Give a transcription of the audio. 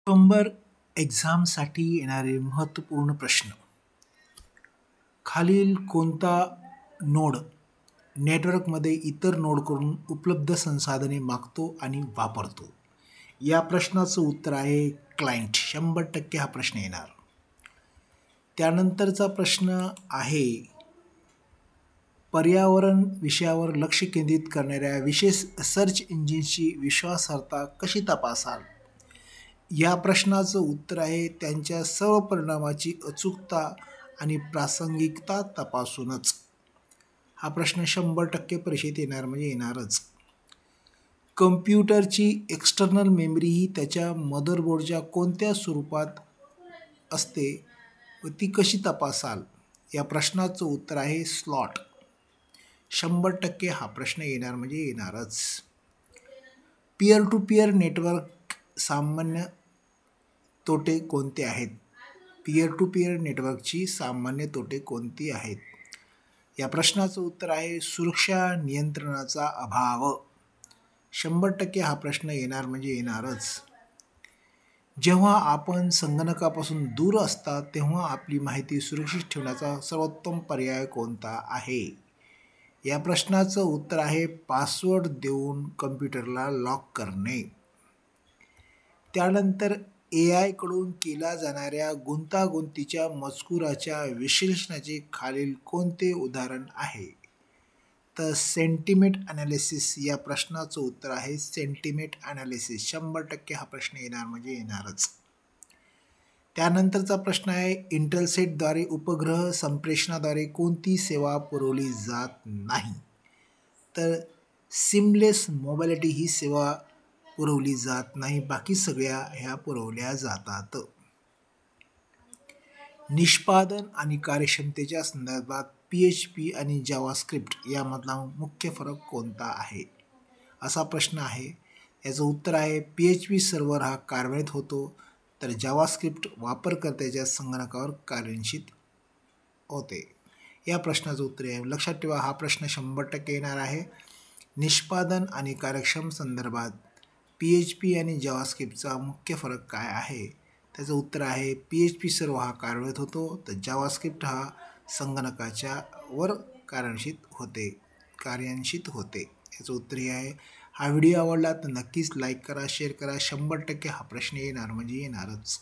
November एक्झामसाठी येणारे महत्त्वपूर्ण प्रश्न. खालील कोणता नोड नेटवर्कमध्ये इतर नोडकडून उपलब्ध संसाधने मागतो आणि वापरतो? या प्रश्नाचं उत्तर आहे क्लायंट. 100% हा प्रश्न येणार. त्यानंतरचा प्रश्न आहे पर्यावरण विषयावर लक्ष केंद्रित करणाऱ्या विशेष सर्च इंजिनची विश्वासार्हता कशी तपासाल? या प्रश्नाचं उत्तर आहे त्यांच्या सर्व परिणामाची अचूकता आणि प्रासंगिकता तपासूनच. हा प्रश्न 100% परीक्षेत येणार म्हणजे येणारच. कम्प्युटरची एक्सटर्नल मेमरी ही त्याच्या मदरबोर्डच्या कोणत्या स्वरूपात असते व ती कशी तपासाल? या प्रश्नाचं उत्तर आहे स्लॉट. 100% हा प्रश्न येणार म्हणजे येणारच. पीअर टू पीअर नेटवर्क सामान्य तोटे कोणते आहेत? पीअर टू पीअर नेटवर्कची सामान्य तोटे कोणती आहेत? या प्रश्नाचं उत्तर आहे सुरक्षा नियंत्रणाचा अभाव. 100% हा प्रश्न येणार म्हणजे येणारच. जेव्हा आपण संगणकापासून दूर असता तेव्हा आपली माहिती सुरक्षित ठेवण्याचा सर्वोत्तम पर्याय कोणता आहे? या प्रश्नाचं उत्तर आहे पासवर्ड देऊन कम्प्युटरला लॉक करणे. त्यानंतर AI कडून केल्या जाणाऱ्या गुंतागुंतीच्या मजकुराच्या विश्लेषणाचे खालील कोणते उदाहरण आहे? तर सेंटिमेंट ॲनालिसिस. या प्रश्नाचं उत्तर आहे सेंटिमेंट ॲनालिसिस. 100% हा प्रश्न येणार म्हणजे येणारच. त्यानंतरचा प्रश्न आहे इंटरसेटद्वारे उपग्रह संप्रेषणाद्वारे कोणती सेवा पुरवली जात नाही? तर सिमलेस मोबालिटी ही सेवा पुरवली जात नाही. बाकी सगळ्या ह्या पुरवल्या जातात. निष्पादन आणि कार्यक्षमतेच्या संदर्भात PHP आणि जावास्क्रिप्ट यामधला मुख्य फरक कोणता आहे? असा प्रश्न आहे. याचं उत्तर आहे PHP सर्व्हर हा कार्यान्वित होतो तर जावास्क्रिप्ट वापरकर्त्याच्या संगणकावर कार्यान्वित होते. या प्रश्नाचं उत्तर आहे. लक्षात ठेवा हा प्रश्न 100% येणार आहे. निष्पादन आणि कार्यक्षम संदर्भात PHP आणि जावास्क्रिप्टचा मुख्य फरक काय आहे? त्याचं उत्तर आहे PHP सर्व्हर हा कार्यान्वित होतो तर जावास्क्रिप्ट हा संगणकाच्या वर कार्यान्वित होते. याचं उत्तर हे आहे. हा व्हिडिओ आवडला तर नक्कीच लाईक करा, शेअर करा. 100% हा प्रश्न येणार म्हणजे येणारच.